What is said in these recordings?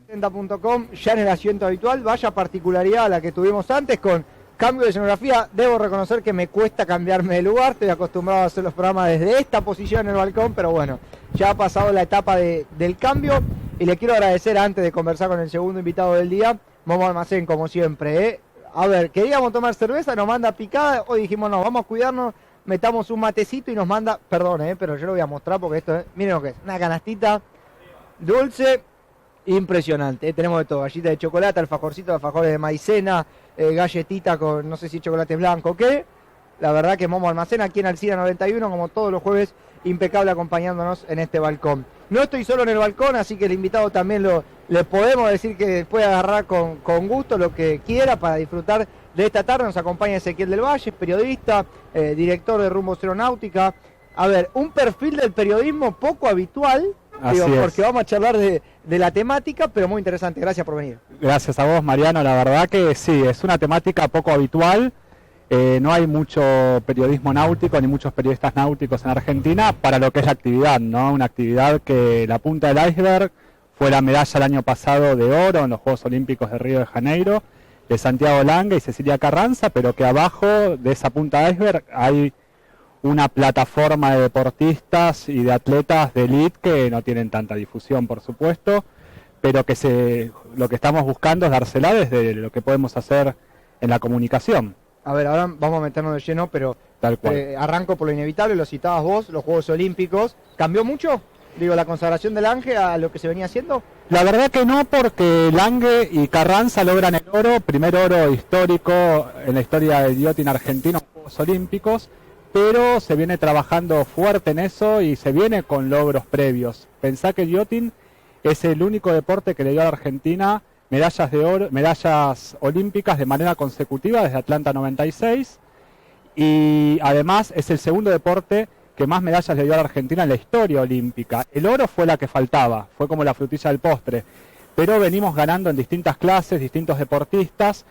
60.com, ya en el asiento habitual. Vaya particularidad a la que tuvimos antes con cambio de escenografía. Debo reconocer que me cuesta cambiarme de lugar, estoy acostumbrado a hacer los programas desde esta posición en el balcón, pero bueno, ya ha pasado la etapa del cambio y le quiero agradecer antes de conversar con el segundo invitado del día, Momo Almacén, como siempre. A ver, queríamos tomar cerveza, nos manda picada, hoy dijimos no, vamos a cuidarnos, metamos un matecito y nos manda, perdón, pero yo lo voy a mostrar porque esto es, miren lo que es, una canastita dulce, impresionante. Tenemos de todo, galleta de chocolate, alfajorcito, alfajores de maicena, galletita con no sé si chocolate blanco o qué. La verdad que Momo Almacén aquí en Alcina 91, como todos los jueves, impecable acompañándonos en este balcón. No estoy solo en el balcón, así que el invitado también le podemos decir que puede agarrar con gusto lo que quiera para disfrutar de esta tarde. Nos acompaña Ezequiel del Valle, periodista, director de Rumbo Cero Náutica. A ver, un perfil del periodismo poco habitual, digo, porque vamos a charlar de la temática, pero muy interesante. Gracias por venir. Gracias a vos, Mariano. La verdad que sí, es una temática poco habitual. No hay mucho periodismo náutico ni muchos periodistas náuticos en Argentina para lo que es la actividad, ¿no? Una actividad que la punta del iceberg fue la medalla el año pasado de oro en los Juegos Olímpicos de Río de Janeiro, de Santiago Lange y Cecilia Carranza, pero que abajo de esa punta del iceberg hay una plataforma de deportistas y de atletas de élite que no tienen tanta difusión, por supuesto, pero que lo que estamos buscando es dársela desde lo que podemos hacer en la comunicación. A ver, ahora vamos a meternos de lleno, pero tal cual. Arranco por lo inevitable, lo citabas vos, los Juegos Olímpicos. ¿Cambió mucho? Digo, la consagración de Lange a lo que se venía haciendo. La verdad que no, porque Lange y Carranza logran el oro, primer oro histórico en la historia del yachting argentino en Juegos Olímpicos, pero se viene trabajando fuerte en eso y se viene con logros previos. Pensá que el yachting es el único deporte que le dio a la Argentina medallas de oro, medallas olímpicas de manera consecutiva desde Atlanta 96, y además es el segundo deporte que más medallas le dio a la Argentina en la historia olímpica. El oro fue la que faltaba, fue como la frutilla del postre, pero venimos ganando en distintas clases, distintos deportistas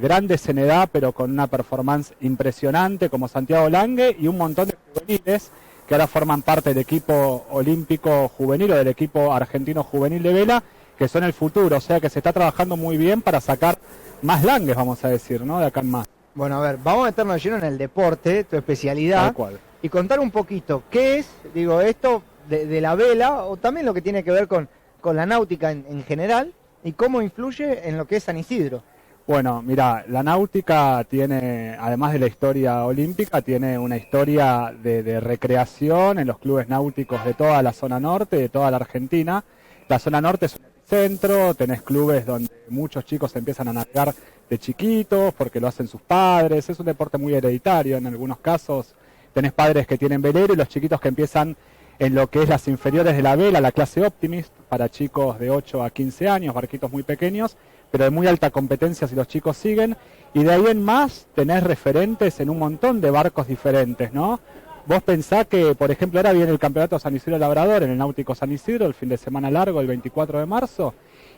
grandes en edad, pero con una performance impresionante como Santiago Lange y un montón de juveniles que ahora forman parte del equipo olímpico juvenil o del equipo argentino juvenil de vela, que son el futuro, o sea que se está trabajando muy bien para sacar más Langes, vamos a decir, ¿no? De acá en más. Bueno, a ver, vamos a meternos lleno en el deporte, tu especialidad, tal cual, y contar un poquito qué es, digo, esto de la vela, o también lo que tiene que ver con la náutica en general, y cómo influye en lo que es San Isidro. Bueno, mira, la náutica tiene, además de la historia olímpica, tiene una historia de recreación en los clubes náuticos de toda la zona norte, de toda la Argentina. La zona norte es un epicentro, tenés clubes donde muchos chicos empiezan a navegar de chiquitos porque lo hacen sus padres, es un deporte muy hereditario en algunos casos. Tenés padres que tienen velero y los chiquitos que empiezan en lo que es las inferiores de la vela, la clase Optimist, para chicos de 8 a 15 años, barquitos muy pequeños, pero de muy alta competencia si los chicos siguen, y de ahí en más tenés referentes en un montón de barcos diferentes, ¿no? Vos pensás que, por ejemplo, ahora viene el Campeonato San Isidro Labrador en el Náutico San Isidro, el fin de semana largo, el 24 de marzo,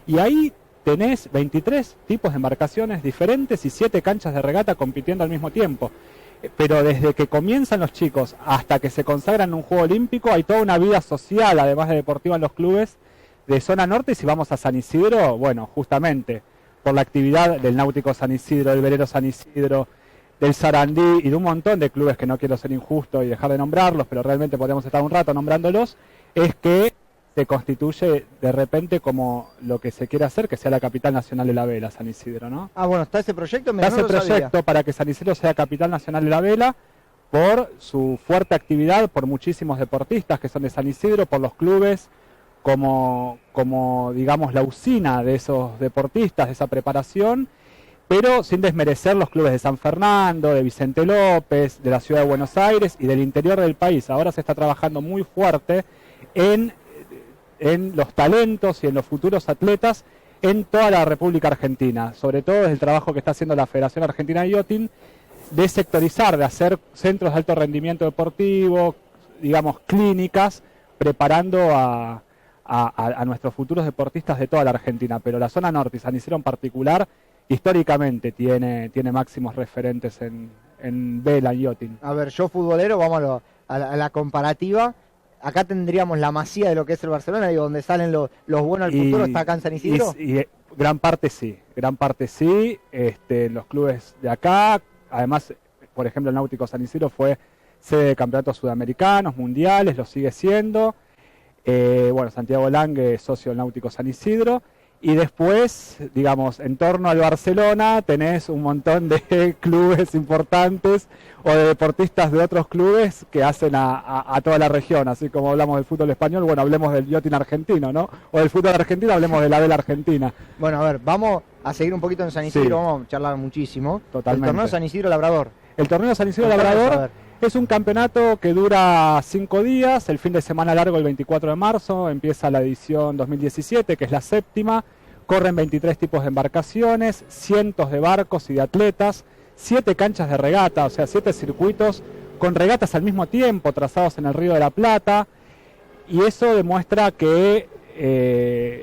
y ahí tenés 23 tipos de embarcaciones diferentes y 7 canchas de regata compitiendo al mismo tiempo. Pero desde que comienzan los chicos hasta que se consagran en un juego olímpico hay toda una vida social, además de deportiva, en los clubes de zona norte. Y si vamos a San Isidro, bueno, justamente por la actividad del Náutico San Isidro, del Velero San Isidro, del Sarandí y de un montón de clubes que no quiero ser injusto y dejar de nombrarlos, pero realmente podemos estar un rato nombrándolos, es que se constituye de repente como lo que se quiere hacer, que sea la capital nacional de la vela, San Isidro, ¿no? Ah, bueno, está ese proyecto. Está ese proyecto para que San Isidro sea capital nacional de la vela, por su fuerte actividad, por muchísimos deportistas que son de San Isidro, por los clubes, como digamos la usina de esos deportistas, de esa preparación, pero sin desmerecer los clubes de San Fernando, de Vicente López, de la ciudad de Buenos Aires y del interior del país. Ahora se está trabajando muy fuerte en los talentos y en los futuros atletas en toda la República Argentina, sobre todo desde el trabajo que está haciendo la Federación Argentina de Yachting, de sectorizar, de hacer centros de alto rendimiento deportivo, digamos clínicas, preparando a nuestros futuros deportistas de toda la Argentina. Pero la zona norte y San Isidro en particular, históricamente tiene máximos referentes en vela y yachting. A ver, yo futbolero, vamos a la comparativa. acá tendríamos la masía de lo que es el Barcelona, digo, donde salen los buenos al futuro, está acá en San Isidro. Gran parte sí, los clubes de acá, además, por ejemplo, el Náutico San Isidro fue sede de campeonatos sudamericanos, mundiales, lo sigue siendo. Santiago Lange, socio del Náutico San Isidro. Y después, digamos, en torno al Barcelona tenés un montón de clubes importantes o de deportistas de otros clubes que hacen a toda la región. Así como hablamos del fútbol español, bueno, hablemos del yachting argentino, ¿no? O del fútbol argentino, hablemos de la vela argentina. Bueno, a ver, vamos a seguir un poquito en San Isidro, sí. Vamos a charlar muchísimo. Totalmente. El torneo San Isidro Labrador. El torneo San Isidro Labrador es un campeonato que dura 5 días, el fin de semana largo el 24 de marzo, empieza la edición 2017, que es la 7ª, corren 23 tipos de embarcaciones, cientos de barcos y de atletas, 7 canchas de regata, o sea, 7 circuitos con regatas al mismo tiempo, trazados en el Río de la Plata, y eso demuestra que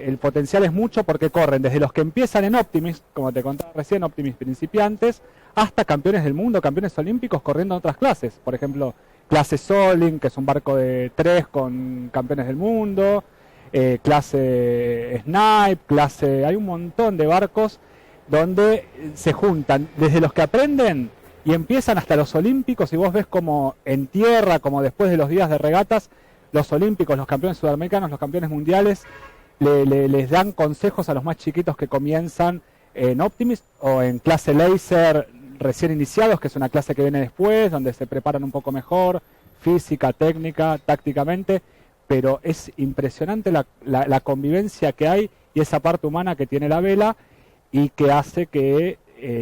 el potencial es mucho porque corren desde los que empiezan en Optimis, como te contaba recién, Optimis principiantes, hasta campeones del mundo, campeones olímpicos corriendo en otras clases. Por ejemplo, clase Soling, que es un barco de 3 con campeones del mundo, clase Snipe, hay un montón de barcos donde se juntan desde los que aprenden y empiezan hasta los olímpicos, y vos ves como en tierra, como después de los días de regatas, los olímpicos, los campeones sudamericanos, los campeones mundiales, les dan consejos a los más chiquitos que comienzan en Optimis o en clase Laser recién iniciados, que es una clase que viene después, donde se preparan un poco mejor, física, técnica, tácticamente, pero es impresionante la convivencia que hay y esa parte humana que tiene la vela y que hace que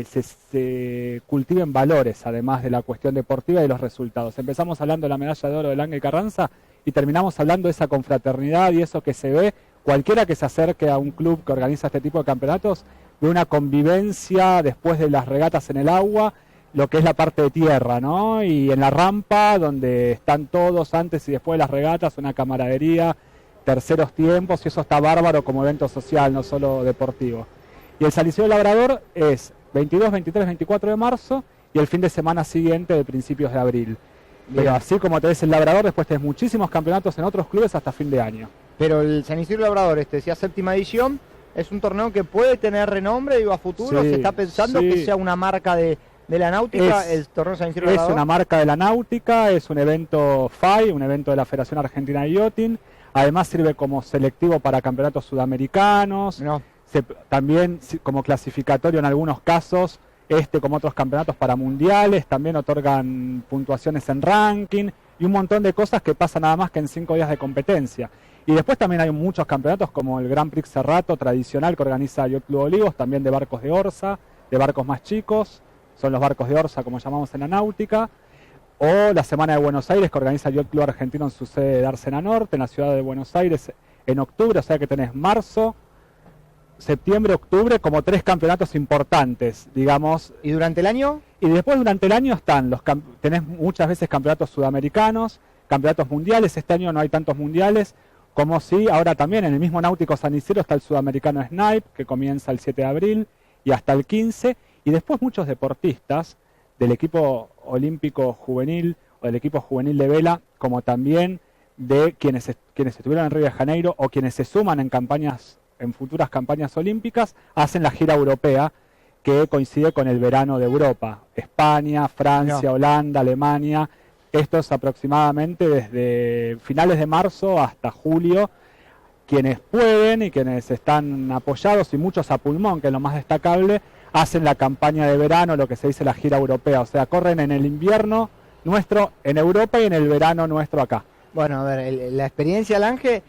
se cultiven valores, además de la cuestión deportiva y de los resultados. Empezamos hablando de la medalla de oro de Lange y Carranza y terminamos hablando de esa confraternidad y eso que se ve, cualquiera que se acerque a un club que organiza este tipo de campeonatos, de una convivencia después de las regatas en el agua, lo que es la parte de tierra, ¿no? Y en la rampa, donde están todos antes y después de las regatas, una camaradería, terceros tiempos, y eso está bárbaro como evento social, no solo deportivo. Y el San Isidro Labrador es 22, 23, 24 de marzo y el fin de semana siguiente de principios de abril. Pero así como tenés el Labrador, después tenés muchísimos campeonatos en otros clubes hasta fin de año. Pero el San Isidro Labrador, decía 7ª edición, es un torneo que puede tener renombre, digo, a futuro. Sí, se está pensando que sea una marca de la náutica, el torneo San Isidro Labrador. Es una marca de la náutica, es un evento FAI, un evento de la Federación Argentina de Yachting. Además sirve como selectivo para campeonatos sudamericanos. No. También como clasificatorio en algunos casos, como otros campeonatos para mundiales, también otorgan puntuaciones en ranking y un montón de cosas que pasan nada más que en 5 días de competencia. Y después también hay muchos campeonatos como el Grand Prix Cerrato tradicional que organiza Yacht Club Olivos, también de barcos de orza, de barcos más chicos, son los barcos de orza como llamamos en la náutica, o la Semana de Buenos Aires que organiza Yacht Club Argentino en su sede de Dársena Norte, en la ciudad de Buenos Aires, en octubre, o sea que tenés marzo, septiembre, octubre, como 3 campeonatos importantes, digamos. ¿Y durante el año? Y después durante el año están tenés muchas veces campeonatos sudamericanos, campeonatos mundiales. Este año no hay tantos mundiales, como sí, ahora también en el mismo Náutico San Isidro está el sudamericano Snipe, que comienza el 7 de abril y hasta el 15, y después muchos deportistas del equipo olímpico juvenil o del equipo juvenil de vela, como también de quienes estuvieron en Río de Janeiro o quienes se suman en futuras campañas olímpicas, hacen la gira europea que coincide con el verano de Europa. España, Francia, Holanda, Alemania. Esto es aproximadamente desde finales de marzo hasta julio. Quienes pueden y quienes están apoyados, y muchos a pulmón, que es lo más destacable, hacen la campaña de verano, lo que se dice la gira europea. O sea, corren en el invierno nuestro en Europa y en el verano nuestro acá. Bueno, a ver, la experiencia del Ángel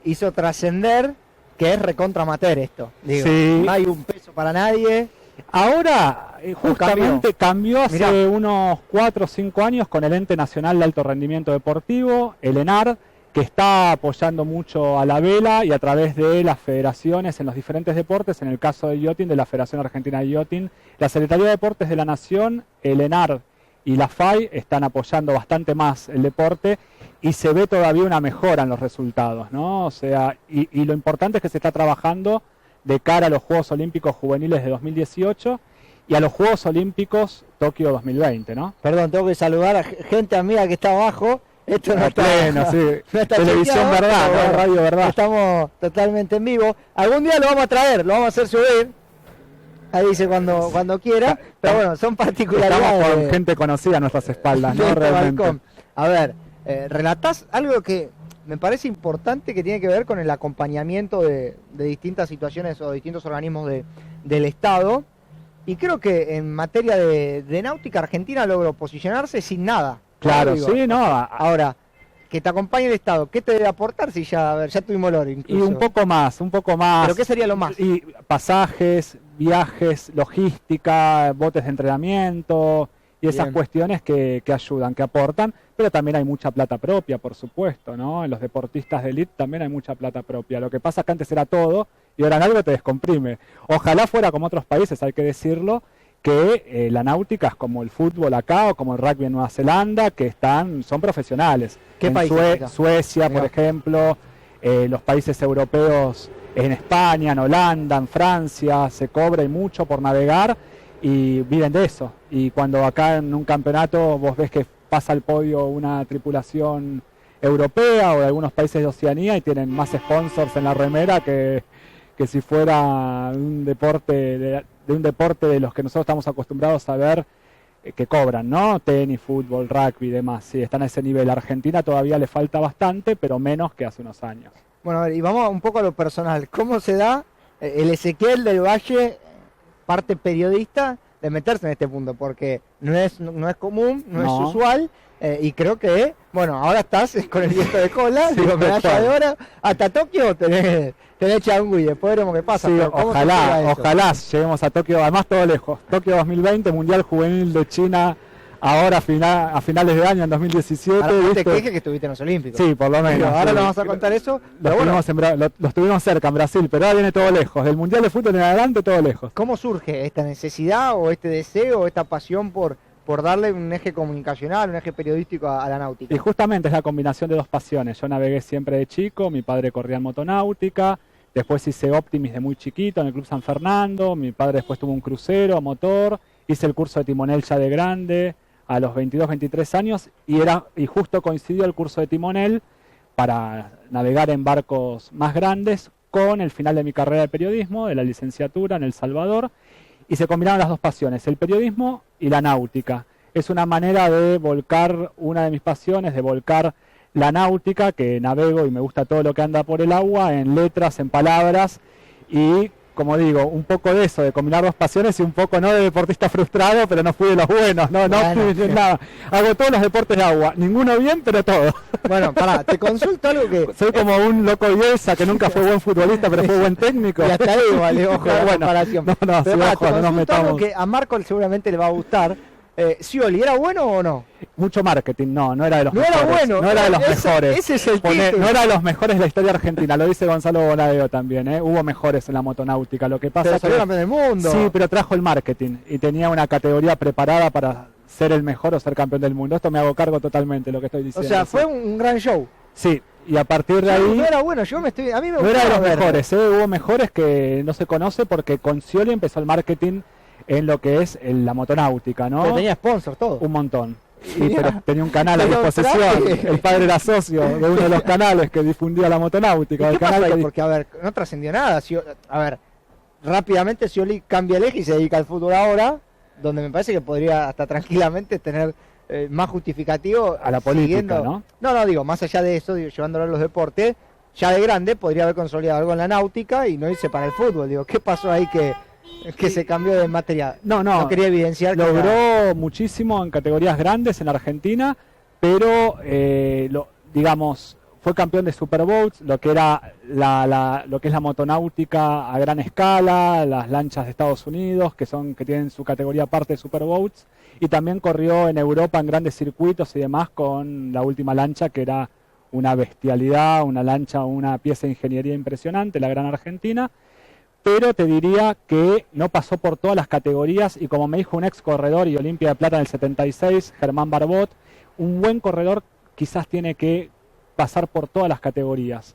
hizo trascender que es recontra amateur esto. Digo, sí. No hay un peso para nadie. Ahora, justamente cambió hace unos 4 o 5 años con el Ente Nacional de Alto Rendimiento Deportivo, el ENAR, que está apoyando mucho a la vela y a través de las federaciones en los diferentes deportes, en el caso de yachting, de la Federación Argentina de Yachting, la Secretaría de Deportes de la Nación, el ENAR y la FAI están apoyando bastante más el deporte y se ve todavía una mejora en los resultados, ¿no? O sea, y lo importante es que se está trabajando de cara a los Juegos Olímpicos Juveniles de 2018 y a los Juegos Olímpicos Tokio 2020, ¿no? Perdón, tengo que saludar a gente amiga que está abajo. Esto no A está, pleno, sí. no está Televisión chequeado, verdad, pero ¿no? bueno, Radio verdad. Estamos totalmente en vivo. Algún día lo vamos a traer, lo vamos a hacer subir. Ahí dice cuando quiera. Pero bueno, son particularidades. Estamos con gente conocida a nuestras espaldas, de ¿no? este Realmente. balcón. A ver, relatás algo que me parece importante que tiene que ver con el acompañamiento de distintas situaciones o distintos organismos del Estado. Y creo que en materia de náutica, Argentina logró posicionarse sin nada. Claro, Digo, sí, no. Ahora, que te acompañe el Estado, ¿qué te debe aportar si ya, a ver, ya tuvimos loro Y incluso? un poco más. ¿Pero qué sería lo más? Y pasajes, viajes, logística, botes de entrenamiento y esas Bien. cuestiones que ayudan, que aportan, pero también hay mucha plata propia, por supuesto, ¿no? En los deportistas de élite también hay mucha plata propia. Lo que pasa es que antes era todo y ahora en algo te descomprime. Ojalá fuera como otros países, hay que decirlo, que la náutica es como el fútbol acá o como el rugby en Nueva Zelanda, que son profesionales. ¿Qué En países acá? Suecia, por Mirá. ejemplo, los países europeos, en España, en Holanda, en Francia, se cobra y mucho por navegar y viven de eso. Y cuando acá en un campeonato vos ves que pasa al podio una tripulación europea o de algunos países de Oceanía y tienen más sponsors en la remera que si fuera un deporte de un deporte de los que nosotros estamos acostumbrados a ver que cobran, ¿no? Tenis, fútbol, rugby y demás. Sí, están a ese nivel. A Argentina todavía le falta bastante, pero menos que hace unos años. Bueno, a ver, y vamos un poco a lo personal. ¿Cómo se da el Ezequiel del Valle, parte periodista, de meterse en este punto? Porque no es común, no es usual, y creo que, bueno, ahora estás con el viento de cola, Sí, digo, medalla total. de oro, hasta Tokio tenés changui, después veremos qué pasa. Sí, pero ¿cómo se llega a eso? ojalá lleguemos a Tokio, además todo lejos. Tokio 2020, Mundial Juvenil de China, ahora a finales de año, en 2017. Ahora no te ¿viste? quejes que estuviste en los Olímpicos. Sí, por lo menos. Pero ahora sí. nos vamos a contar eso. Los Pero bueno, tuvimos cerca en Brasil, pero ahora viene todo lejos. Del Mundial de Fútbol en adelante, todo lejos. ¿cómo surge esta necesidad o este deseo o esta pasión por darle un eje comunicacional, un eje periodístico a la náutica? Y justamente es la combinación de dos pasiones. Yo navegué siempre de chico, mi padre corría en motonáutica, después hice Optimis de muy chiquito en el Club San Fernando, mi padre después tuvo un crucero, motor, hice el curso de timonel ya de grande, a los 22, 23 años, y justo coincidió el curso de timonel para navegar en barcos más grandes con el final de mi carrera de periodismo, de la licenciatura en El Salvador, y se combinaron las dos pasiones, el periodismo y la náutica. Es una manera de volcar una de mis pasiones, de volcar la náutica, que navego y me gusta todo lo que anda por el agua, en letras, en palabras, y como digo, un poco de eso, de combinar dos pasiones y un poco no de deportista frustrado, pero no fui de los buenos, no fui de nada. Hago todos los deportes de agua, ninguno bien, pero todo. Bueno, pará, te consulto algo que... Soy como un loco Bielsa que nunca fue buen futbolista, pero fue buen técnico. Y hasta ahí vale, ojo, la comparación. No, Pero sí, pará, ojo, te no nos consulto algo metamos. que a Marco seguramente le va a gustar. ¿Scioli era bueno o no? Mucho marketing, no era de los No mejores. era bueno, No era de los mejores. Ese es el título. No era de los mejores de la historia argentina, lo dice Gonzalo Bonadeo también, ¿eh? Hubo mejores en la motonáutica, lo que pasa Pero es salió que... campeón del mundo. Sí, pero trajo el marketing y tenía una categoría preparada para ser el mejor o ser campeón del mundo. Esto me hago cargo totalmente de lo que estoy O diciendo. sea, sí. fue un gran show. Sí, y a partir de ahí... No era bueno, a mí me No gustaba era de los verlo. mejores, hubo mejores que no se conoce porque con Scioli empezó el marketing en lo que es la motonáutica, ¿no? Pero tenía sponsor, todo. Un montón. Mira. Pero tenía un canal a Pero disposición. traje. El padre era socio de uno de los canales que difundía la motonáutica. ¿Y El qué pasó canal ahí? que Porque, a ver, no trascendió nada. A ver, rápidamente Scioli cambia el eje y se dedica al fútbol ahora, donde me parece que podría hasta tranquilamente tener más justificativo. A la política, ¿no? No, digo, más allá de eso, digo, llevándolo a los deportes, ya de grande podría haber consolidado algo en la náutica y no irse para el fútbol. Digo, ¿qué pasó ahí que se cambió de materia? No, quería evidenciar que era- logró muchísimo en categorías grandes en Argentina, pero digamos, fue campeón de Superboats, lo que era lo que es la motonáutica a gran escala, las lanchas de Estados Unidos, que tienen su categoría aparte de Superboats, y también corrió en Europa en grandes circuitos y demás con la última lancha, que era una bestialidad, una lancha, una pieza de ingeniería impresionante, la Gran Argentina. Pero te diría que no pasó por todas las categorías, y como me dijo un ex corredor y Olimpia de Plata en el 76, Germán Barbot, un buen corredor quizás tiene que pasar por todas las categorías.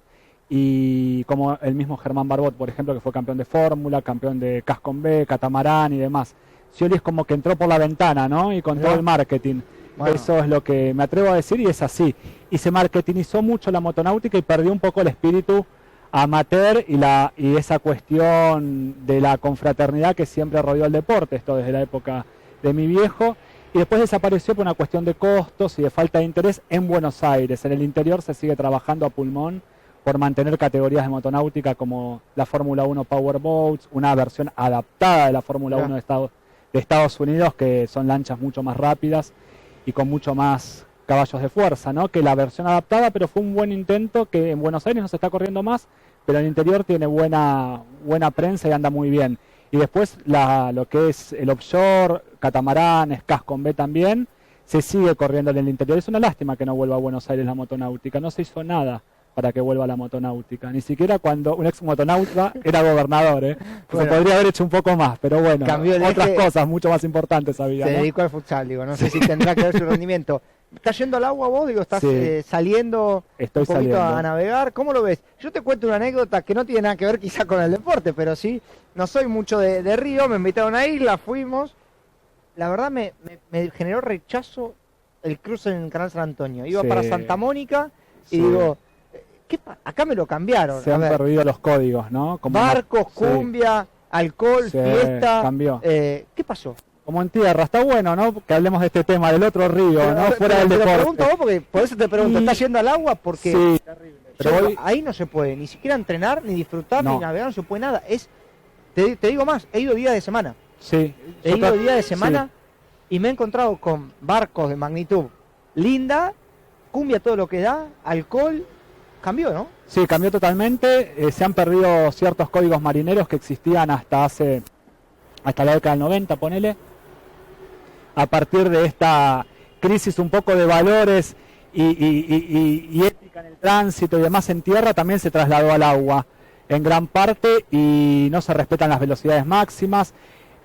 Y como el mismo Germán Barbot, por ejemplo, que fue campeón de Fórmula, campeón de Cascon B, Catamarán y demás. Scioli es como que entró por la ventana, ¿no? Y con todo el marketing. Bueno. Eso es lo que me atrevo a decir y es así. Y se marketingizó mucho la motonáutica y perdió un poco el espíritu amateur y esa cuestión de la confraternidad que siempre rodeó el deporte, esto desde la época de mi viejo, y después desapareció por una cuestión de costos y de falta de interés en Buenos Aires. En el interior se sigue trabajando a pulmón por mantener categorías de motonáutica como la Fórmula 1 Powerboats, una versión adaptada de la Fórmula 1 de Estados Unidos, que son lanchas mucho más rápidas y con mucho más caballos de fuerza, ¿no? Que la versión adaptada, pero fue un buen intento que en Buenos Aires no se está corriendo más, pero en el interior tiene buena prensa y anda muy bien. Y después lo que es el offshore, catamaranes, casco en B también, se sigue corriendo en el interior. Es una lástima que no vuelva a Buenos Aires la motonáutica, no se hizo nada para que vuelva la motonáutica, ni siquiera cuando un ex motonauta era gobernador, ¿eh? Bueno, se podría haber hecho un poco más, pero bueno, otras cosas mucho más importantes había, se ¿no? dedicó al futsal, digo, no sé si tendrá que ver su rendimiento. ¿Estás yendo al agua vos? Digo, ¿estás saliendo Estoy un poquito saliendo a navegar? ¿Cómo lo ves? Yo te cuento una anécdota que no tiene nada que ver quizá con el deporte, pero sí, no soy mucho de río, me invitaron a isla, fuimos. La verdad me generó rechazo el cruce en el Canal San Antonio. Iba para Santa Mónica y digo, acá me lo cambiaron. Se han perdido los códigos, ¿no? Como barcos, cumbia, alcohol, fiesta. Cambió. ¿Qué pasó? Como en tierra, está bueno, ¿no? Que hablemos de este tema, del otro río, ¿no? Fuera del deporte. Te pregunto vos, porque por eso te pregunto, ¿estás yendo al agua? Porque sí, terrible. Pero ahí no se puede ni siquiera entrenar, ni disfrutar, ni navegar, no se puede nada. Te digo más, he ido días de semana. Sí. He ido días de semana y me he encontrado con barcos de magnitud linda, cumbia todo lo que da, alcohol, cambió, ¿no? Sí, cambió totalmente. Se han perdido ciertos códigos marineros que existían hasta la década del 90, ponele. A partir de esta crisis un poco de valores y ética en el tránsito y demás en tierra, también se trasladó al agua en gran parte y no se respetan las velocidades máximas.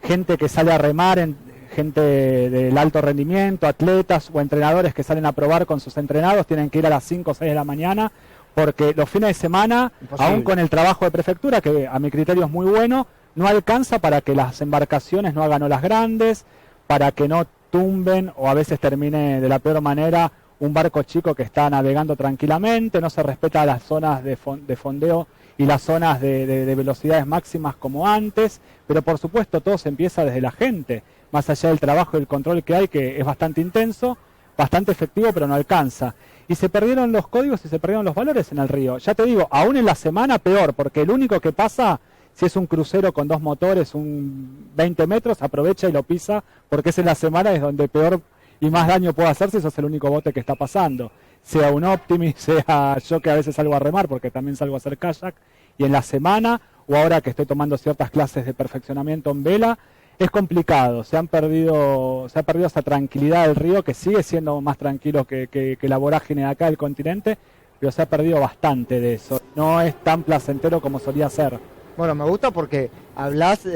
Gente que sale a remar, gente del alto rendimiento, atletas o entrenadores que salen a probar con sus entrenados, tienen que ir a las 5 o 6 de la mañana, porque los fines de semana, aún con el trabajo de prefectura, que a mi criterio es muy bueno, no alcanza para que las embarcaciones no hagan olas grandes, para que no tumben o a veces termine de la peor manera un barco chico que está navegando tranquilamente, no se respeta las zonas de fondeo y las zonas de velocidades máximas como antes, pero por supuesto todo se empieza desde la gente, más allá del trabajo y el control que hay, que es bastante intenso, bastante efectivo, pero no alcanza. Y se perdieron los códigos y se perdieron los valores en el río. Ya te digo, aún en la semana peor, porque el único que pasa, si es un crucero con 2 motores, un 20 metros, aprovecha y lo pisa, porque es en la semana es donde peor y más daño puede hacerse, eso es el único bote que está pasando. Sea un Optimis, sea yo que a veces salgo a remar, porque también salgo a hacer kayak, y en la semana, o ahora que estoy tomando ciertas clases de perfeccionamiento en vela, es complicado, se ha perdido esa tranquilidad del río, que sigue siendo más tranquilo que la vorágine de acá del continente, pero se ha perdido bastante de eso, no es tan placentero como solía ser. Bueno, me gusta porque hablas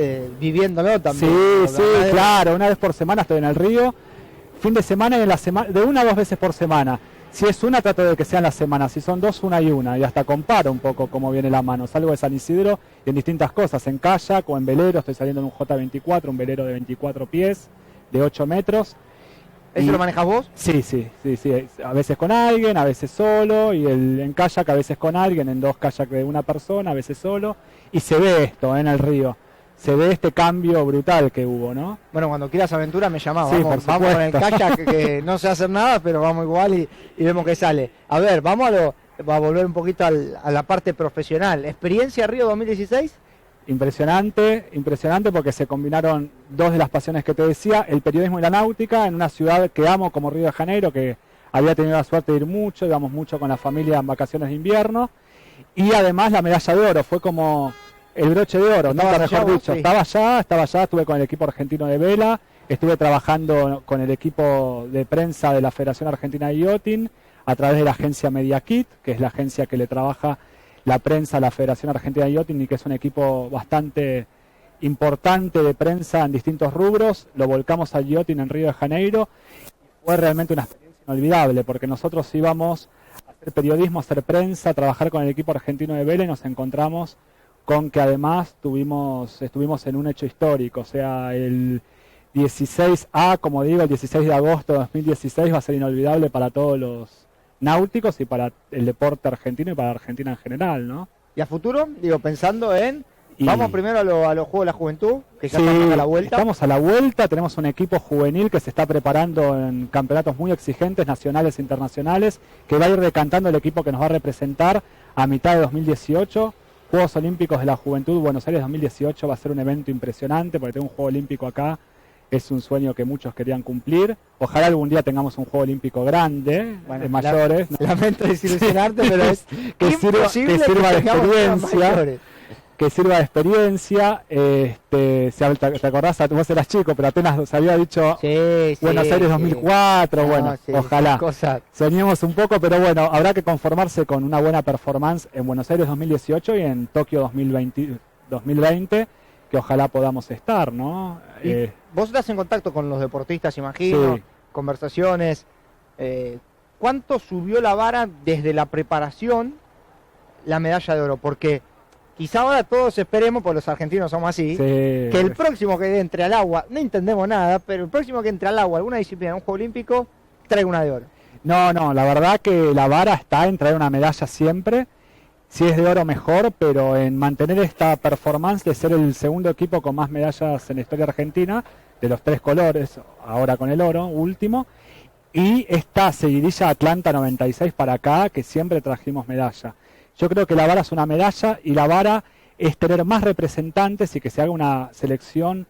viviéndolo también. Sí, claro, una vez por semana estoy en el río, fin de semana y en la semana, de 1 a 2 veces por semana. Si es una, trato de que sean las semanas. Si son 2, 1 y 1. Y hasta comparo un poco cómo viene la mano. Salgo de San Isidro y en distintas cosas. En kayak o en velero. Estoy saliendo en un J24, un velero de 24 pies, de 8 metros. ¿Eso lo manejas vos? Sí. A veces con alguien, a veces solo. Y en kayak a veces con alguien. En 2 kayak de una persona, a veces solo. Y se ve esto en el río. Se ve este cambio brutal que hubo, ¿no? Bueno, cuando quieras aventura me llamás, sí, vamos con el kayak, que no sé hacer nada, pero vamos igual y vemos qué sale. A ver, vamos a volver un poquito a la parte profesional. ¿Experiencia Río 2016? Impresionante porque se combinaron 2 de las pasiones que te decía, el periodismo y la náutica, en una ciudad que amo como Río de Janeiro, que había tenido la suerte de ir mucho, íbamos mucho con la familia en vacaciones de invierno, y además la medalla de oro, fue como el broche de oro, nunca mejor dicho. Sí. Estaba allá, estuve con el equipo argentino de vela, estuve trabajando con el equipo de prensa de la Federación Argentina de Yachting a través de la agencia MediaKit, que es la agencia que le trabaja la prensa a la Federación Argentina de Yachting y que es un equipo bastante importante de prensa en distintos rubros. Lo volcamos al yachting en Río de Janeiro y fue realmente una experiencia inolvidable porque nosotros íbamos a hacer periodismo, a hacer prensa, a trabajar con el equipo argentino de vela y nos encontramos con que además estuvimos en un hecho histórico, o sea, el 16A, como digo, el 16 de agosto de 2016 va a ser inolvidable para todos los náuticos y para el deporte argentino y para Argentina en general, ¿no? ¿Y a futuro? Digo, pensando en... Vamos primero a los Juegos de la Juventud, que ya sí, estamos a la vuelta. Estamos a la vuelta, tenemos un equipo juvenil que se está preparando en campeonatos muy exigentes, nacionales e internacionales, que va a ir decantando el equipo que nos va a representar a mitad de 2018. Juegos Olímpicos de la Juventud Buenos Aires 2018 va a ser un evento impresionante, porque tener un Juego Olímpico acá es un sueño que muchos querían cumplir. Ojalá algún día tengamos un Juego Olímpico grande, de mayores. Lamento desilusionarte, pero es que sirva de experiencia. Que sirva de experiencia. ¿Te acordás? Vos eras chico, pero apenas se había dicho Buenos Aires 2004. Bueno, ojalá. Soñemos un poco, pero bueno, habrá que conformarse con una buena performance en Buenos Aires 2018 y en Tokio 2020, que ojalá podamos estar, ¿no? Vos estás en contacto con los deportistas, imagino, conversaciones. ¿Cuánto subió la vara desde la preparación la medalla de oro? Porque quizá ahora todos esperemos, porque los argentinos somos así, que el próximo que entre al agua, no entendemos nada, pero el próximo que entre al agua, alguna disciplina, un Juego Olímpico, traiga una de oro. No, la verdad que la vara está en traer una medalla siempre. Si es de oro mejor, pero en mantener esta performance de ser el segundo equipo con más medallas en la historia argentina, de los 3 colores, ahora con el oro último, y esta seguidilla Atlanta 96 para acá, que siempre trajimos medalla. Yo creo que la vara es una medalla y la vara es tener más representantes y que se haga una selección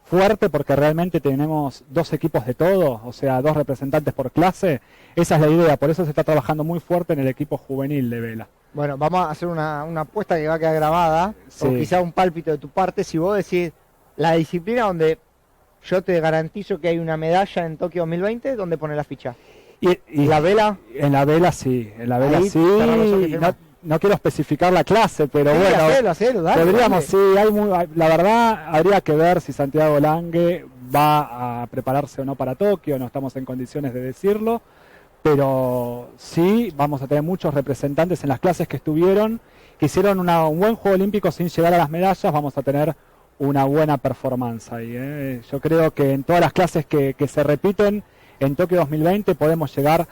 fuerte, porque realmente tenemos 2 equipos de todo, o sea, 2 representantes por clase. Esa es la idea, por eso se está trabajando muy fuerte en el equipo juvenil de vela. Bueno, vamos a hacer una apuesta que va a quedar grabada, o quizá un pálpito de tu parte, si vos decís la disciplina donde yo te garantizo que hay una medalla en Tokio 2020, ¿dónde pone la ficha? ¿Y la vela? En la vela sí, no quiero especificar la clase, pero bueno, hacelo, dale, podríamos, la verdad habría que ver si Santiago Lange va a prepararse o no para Tokio, no estamos en condiciones de decirlo, pero sí vamos a tener muchos representantes en las clases que estuvieron, que hicieron un buen Juego Olímpico sin llegar a las medallas. Vamos a tener una buena performance ahí, Yo creo que en todas las clases que se repiten en Tokio 2020 podemos llegar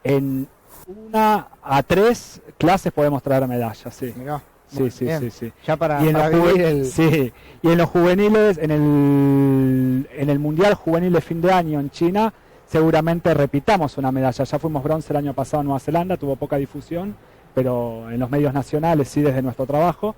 en 1 a 3 clases, podemos traer medallas, sí. Mirá, sí. Ya para y en los juveniles, en el Mundial Juvenil de fin de año en China, seguramente repitamos una medalla. Ya fuimos bronce el año pasado en Nueva Zelanda, tuvo poca difusión, pero en los medios nacionales sí, desde nuestro trabajo,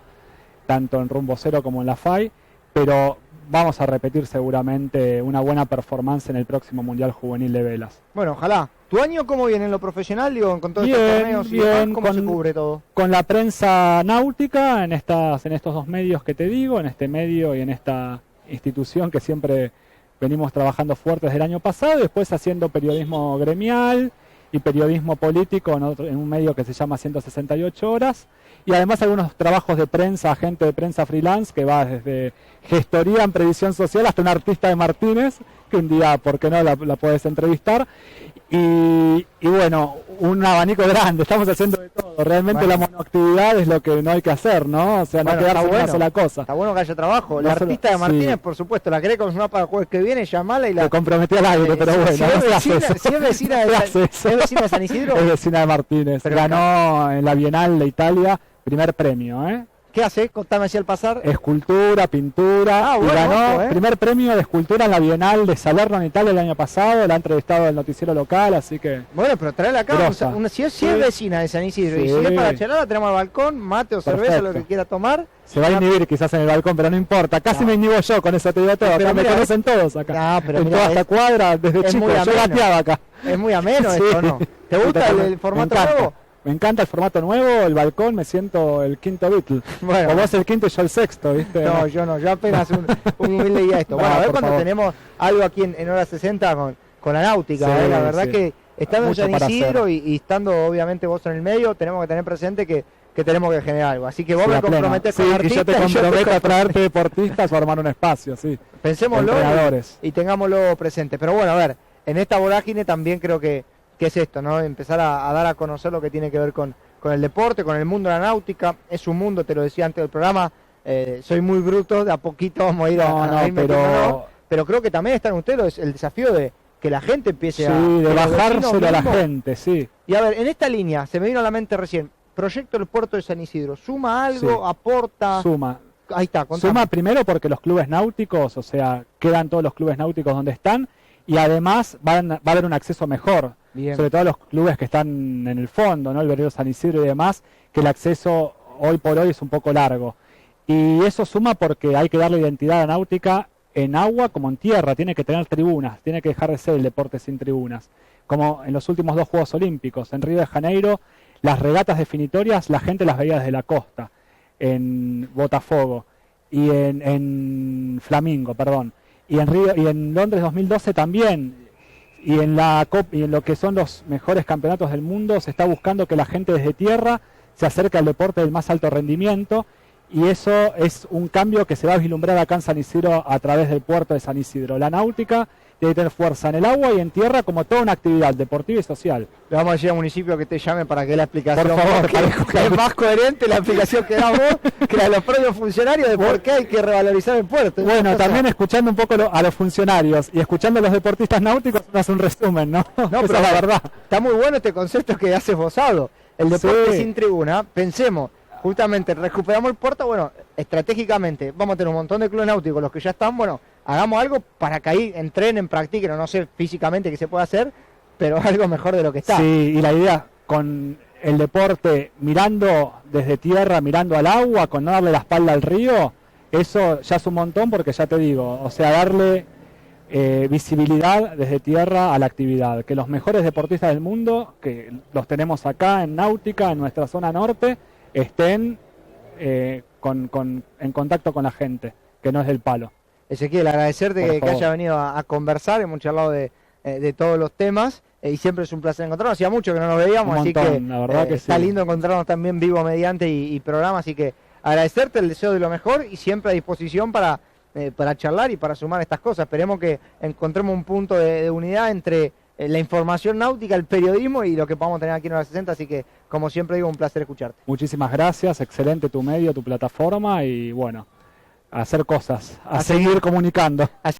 tanto en Rumbo Cero como en la FAI, pero vamos a repetir seguramente una buena performance en el próximo Mundial Juvenil de velas. Bueno, ojalá. ¿Tu año cómo viene en lo profesional? Digo, con todos estos torneos y demás, ¿cómo se cubre todo? Con la prensa náutica, en estos 2 medios que te digo, en este medio y en esta institución que siempre venimos trabajando fuerte desde el año pasado, y después haciendo periodismo gremial y periodismo político en un medio que se llama 168 horas, y además algunos trabajos de prensa, agente de prensa freelance, que va desde gestoría en previsión social hasta un artista de Martínez, que un día, ¿por qué no?, la puedes entrevistar. Y bueno, un abanico grande, estamos haciendo de todo. Realmente la monoactividad es lo que no hay que hacer, ¿no? O sea, no quedarse en una sola cosa. Está bueno que haya trabajo. La artista de Martínez, por supuesto, la querés confirmar para el jueves que viene, llamala y la... Te comprometí al aire, pero bueno. Si es vecina de San Isidro. Es vecina de Martínez. Pero ganó en la Bienal de Italia, primer premio, ¿Qué hace? Contame así al pasar. Escultura, pintura. Y ganó primer premio de escultura en la Bienal de Salerno en Italia el año pasado. La ha entrevistado el noticiero local, así que... Bueno, pero traerla acá. Si es vecina de San Isidro y si es para charlar, la tenemos al balcón, mate o cerveza, lo que quiera tomar. Se va a inhibir quizás en el balcón, pero no importa. Casi me inhibo yo, con eso te digo todo. Acá me conocen todos acá. Pero en toda esta cuadra, desde chico, yo gateaba acá. Es muy ameno esto, ¿no? ¿Te gusta el formato nuevo? Me encanta el formato nuevo, el balcón, me siento el quinto Beatle. Bueno, o vos el quinto y yo el sexto, ¿viste? No, yo no, yo apenas un humilde guía esto. Bueno, a ver cuando tenemos algo aquí en Hora 60 con la náutica, la verdad que estando en San Isidro y estando obviamente vos en el medio, tenemos que tener presente que tenemos que generar algo. Así que vos me comprometés con artistas. Y yo te comprometo a traerte deportistas o armar un espacio, Pensémoslo y tengámoslo presente. Pero bueno, a ver, en esta vorágine también creo que es esto, ¿no? Empezar a dar a conocer lo que tiene que ver con el deporte, con el mundo de la náutica. Es un mundo, te lo decía antes del programa, soy muy bruto, de a poquito vamos a ir a ir pero creo que también está en ustedes el desafío de que la gente empiece a... Sí, de que los bajárselo vecinos a la mismos- gente, sí. Y a ver, en esta línea, se me vino a la mente recién, proyecto del puerto de San Isidro, ¿suma algo? Sí. ¿Aporta? Suma. Ahí está, contame. Suma primero porque los clubes náuticos, o sea, quedan todos los clubes náuticos donde están y además va a haber un acceso mejor, Bien. sobre todo los clubes que están en el fondo, ¿no? El Veredero San Isidro y demás, que el acceso hoy por hoy es un poco largo. Y eso suma porque hay que darle identidad a la náutica en agua como en tierra, tiene que tener tribunas, tiene que dejar de ser el deporte sin tribunas. Como en los últimos 2 Juegos Olímpicos, en Río de Janeiro, las regatas definitorias la gente las veía desde la costa, en Botafogo y en Flamingo, perdón. Y en Río, y en Londres 2012 también, y en y en lo que son los mejores campeonatos del mundo se está buscando que la gente desde tierra se acerque al deporte del más alto rendimiento, y eso es un cambio que se va a vislumbrar acá en San Isidro a través del puerto de San Isidro. La náutica debe tener fuerza en el agua y en tierra como toda una actividad deportiva y social. Le vamos a decir al municipio que te llame para que dé la explicación. Por favor, porque para es escuchar. más coherente la explicación que das vos que la de los propios funcionarios de por qué hay que revalorizar el puerto. Bueno, O sea, también escuchando un poco a los funcionarios y escuchando a los deportistas náuticos, uno hace un resumen, ¿no? No, Esa pero es la verdad. Está muy bueno este concepto que has esbozado. El deporte Sí. sin tribuna, pensemos, justamente recuperamos el puerto, bueno, estratégicamente, vamos a tener un montón de clubes náuticos, los que ya están, bueno, hagamos algo para que ahí entrenen, practiquen, o no sé físicamente qué se puede hacer, pero algo mejor de lo que está. Sí, y la idea con el deporte mirando desde tierra, mirando al agua, con no darle la espalda al río, eso ya es un montón porque ya te digo, o sea, darle visibilidad desde tierra a la actividad, que los mejores deportistas del mundo, que los tenemos acá en náutica, en nuestra zona norte, estén en contacto con la gente, que no es del palo. Ezequiel, agradecerte Por que favor. haya venido a conversar, hemos charlado de todos los temas y siempre es un placer encontrarnos. Hacía mucho que no nos veíamos, Un así montón, que, la verdad que está sí. lindo encontrarnos también vivo mediante y programa, así que agradecerte el deseo de lo mejor y siempre a disposición para charlar y para sumar estas cosas. Esperemos que encontremos un punto de unidad entre la información náutica, el periodismo y lo que podamos tener aquí en Hora 60, así que como siempre digo, un placer escucharte. Muchísimas gracias, excelente tu medio, tu plataforma y bueno, a hacer cosas, a A seguir comunicando.